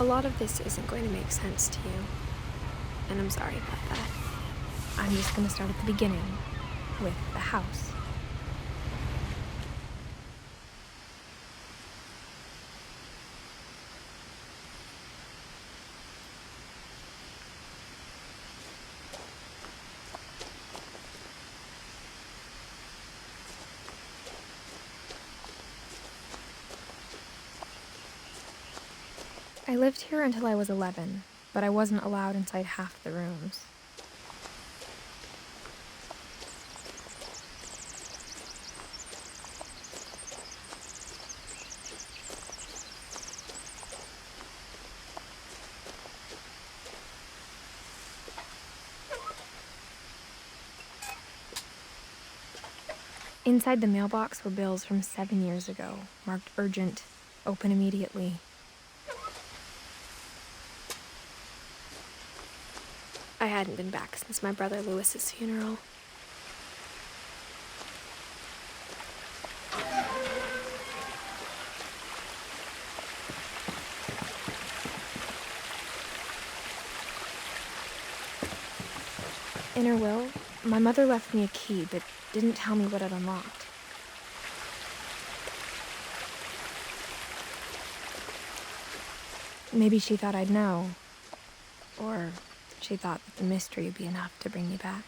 lot of this isn't going to make sense to you, and I'm sorry about that. I'm just going to start at the beginning, with the house. I lived here until I was 11, but I wasn't allowed inside half the rooms. Inside the mailbox were bills from 7 years ago, marked urgent, open immediately. I hadn't been back since my brother Lewis's funeral. In her will, my mother left me a key, but didn't tell me what it unlocked. Maybe she thought I'd know, or she thought that the mystery would be enough to bring me back.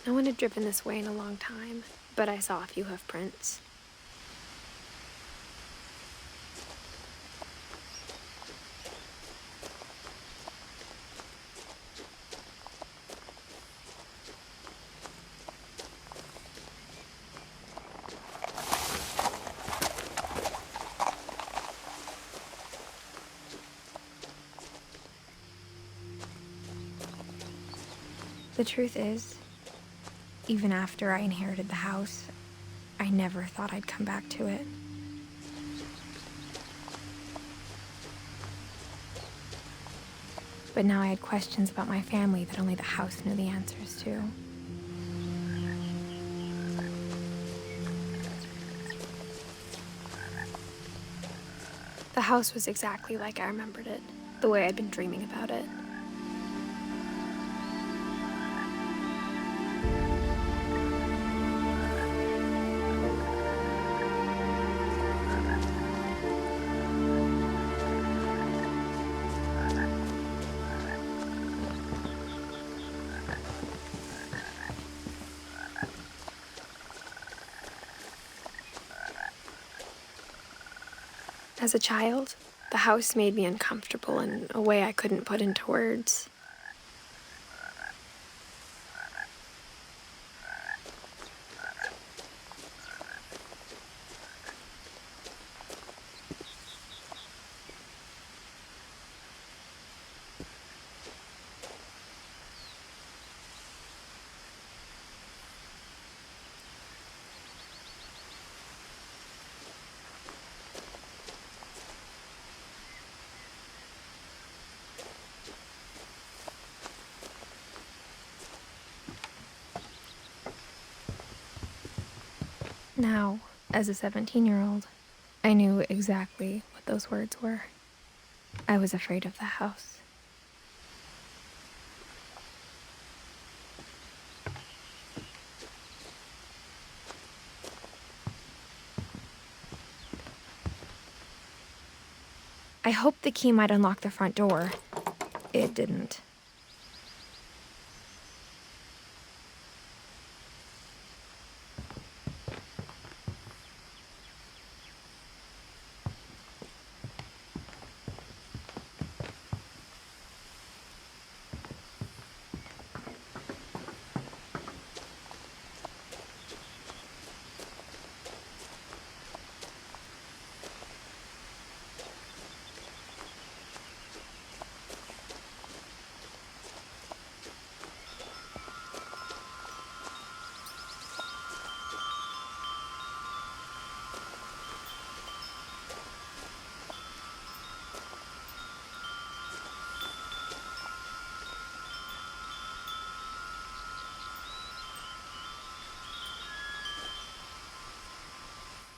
No one had driven this way in a long time, but I saw a few hoof prints. The truth is, even after I inherited the house, I never thought I'd come back to it. But now I had questions about my family that only the house knew the answers to. The house was exactly like I remembered it, the way I'd been dreaming about it. As a child, the house made me uncomfortable in a way I couldn't put into words. Now, as a 17-year-old, I knew exactly what those words were. I was afraid of the house. I hoped the key might unlock the front door. It didn't.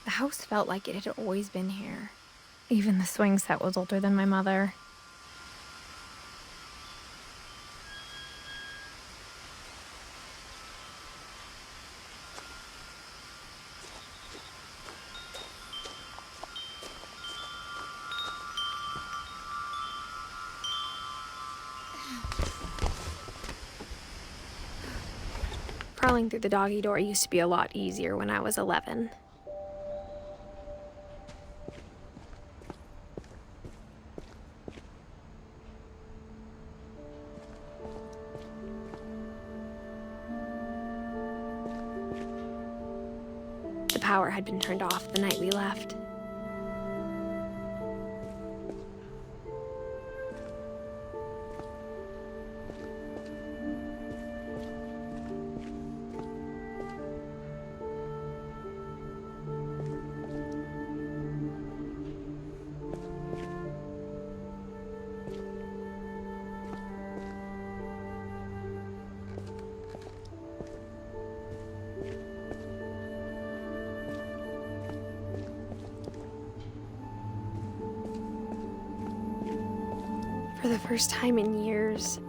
The house felt like it had always been here. Even the swing set was older than my mother. Crawling through the doggy door used to be a lot easier when I was 11. The power had been turned off the night we left. For the first time in years,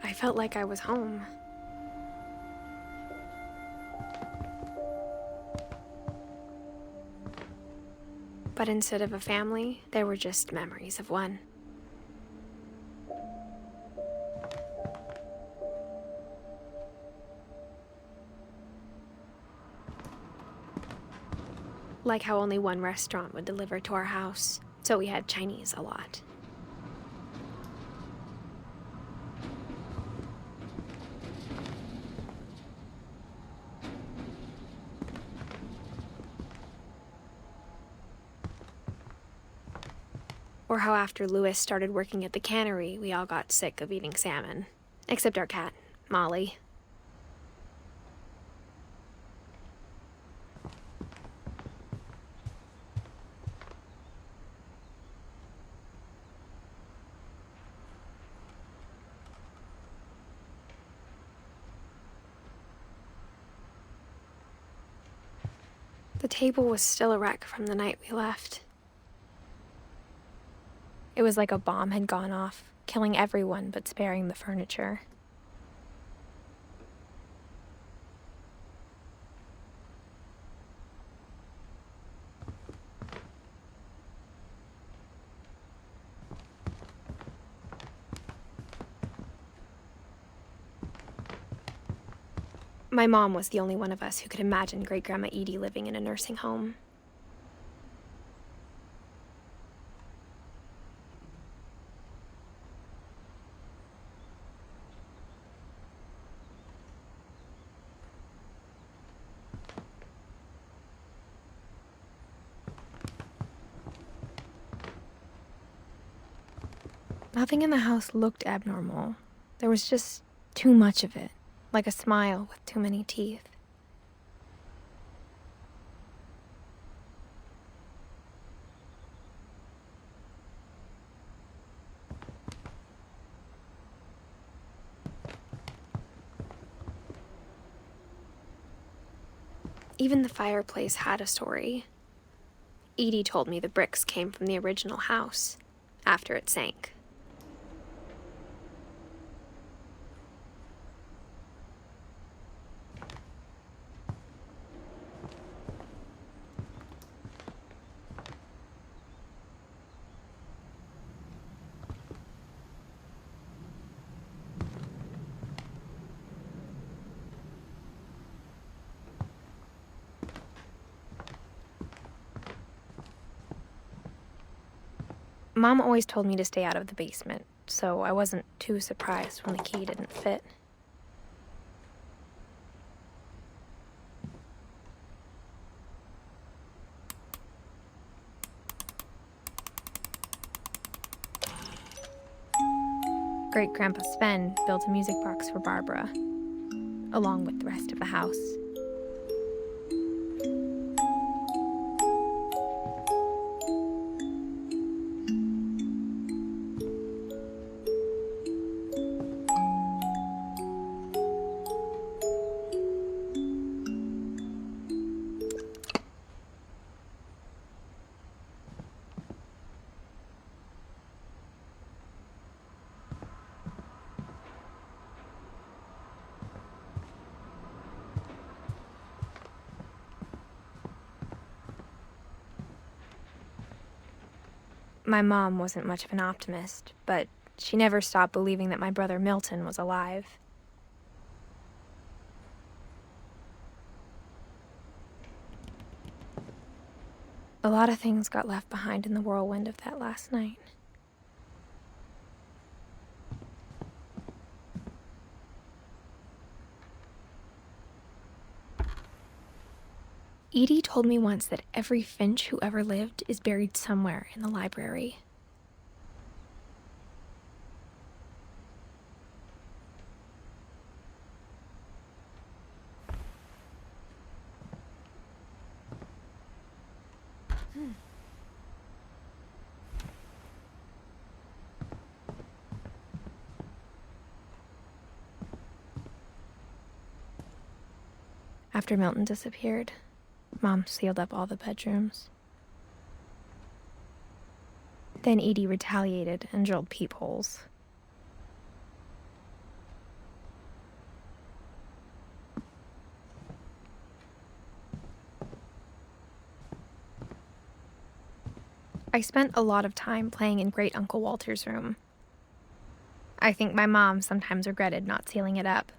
I felt like I was home. But instead of a family, there were just memories of one. Like how only one restaurant would deliver to our house, so we had Chinese a lot. Or how after Louis started working at the cannery, we all got sick of eating salmon. Except our cat, Molly. The table was still a wreck from the night we left. It was like a bomb had gone off, killing everyone but sparing the furniture. My mom was the only one of us who could imagine Great-Grandma Edie living in a nursing home. Nothing in the house looked abnormal. There was just too much of it, like a smile with too many teeth. Even the fireplace had a story. Edie told me the bricks came from the original house, after it sank. Mom always told me to stay out of the basement, so I wasn't too surprised when the key didn't fit. Great-Grandpa Sven built a music box for Barbara, along with the rest of the house. My mom wasn't much of an optimist, but she never stopped believing that my brother Milton was alive. A lot of things got left behind in the whirlwind of that last night. Edie told me once that every Finch who ever lived is buried somewhere in the library. After Milton disappeared, Mom sealed up all the bedrooms. Then Edie retaliated and drilled peepholes. I spent a lot of time playing in Great Uncle Walter's room. I think my mom sometimes regretted not sealing it up.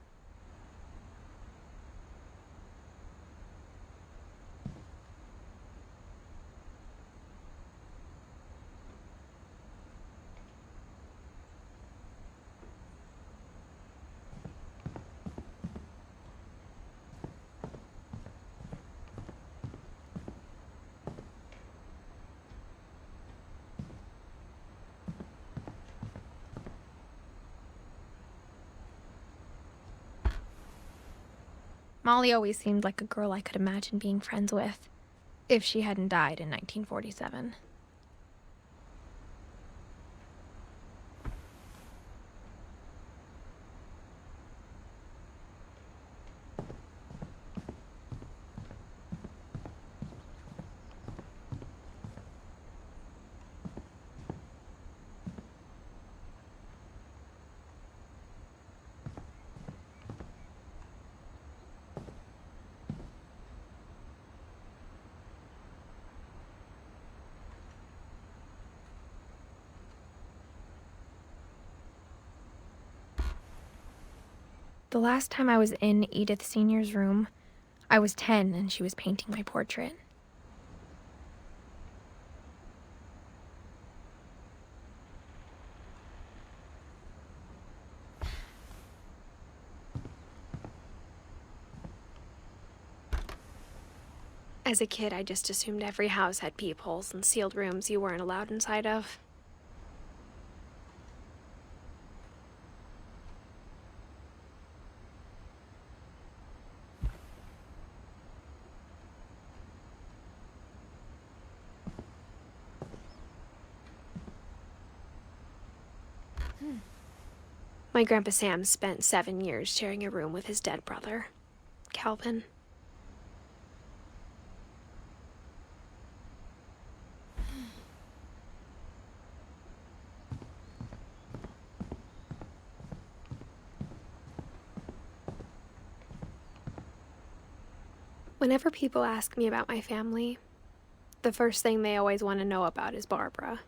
Molly always seemed like a girl I could imagine being friends with, if she hadn't died in 1947. The last time I was in Edith Sr.'s room, I was 10 and she was painting my portrait. As a kid, I just assumed every house had peepholes and sealed rooms you weren't allowed inside of. My Grandpa Sam spent 7 years sharing a room with his dead brother, Calvin. Whenever people ask me about my family, the first thing they always want to know about is Barbara.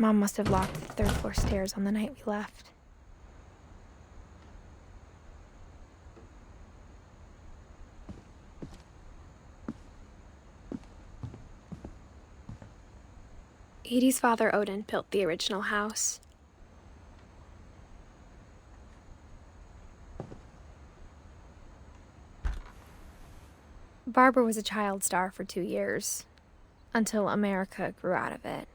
Mom must have locked the third floor stairs on the night we left. Edie's father, Odin, built the original house. Barbara was a child star for 2 years, until America grew out of it.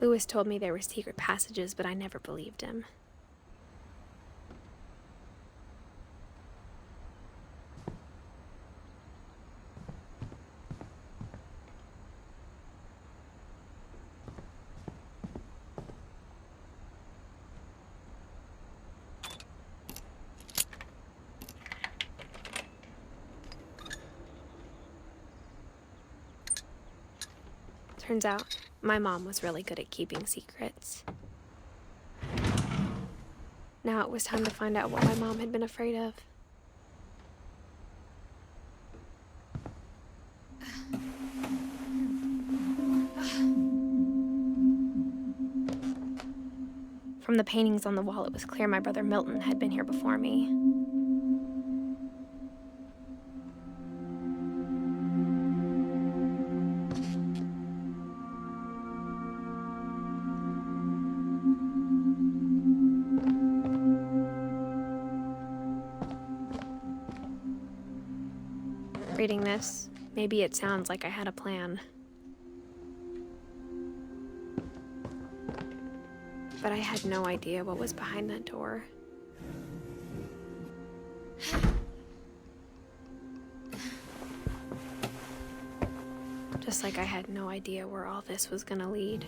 Lewis told me there were secret passages, but I never believed him. Turns out, my mom was really good at keeping secrets. Now it was time to find out what my mom had been afraid of. From the paintings on the wall, it was clear my brother Milton had been here before me. Reading this, maybe it sounds like I had a plan. But I had no idea what was behind that door. Just like I had no idea where all this was gonna lead.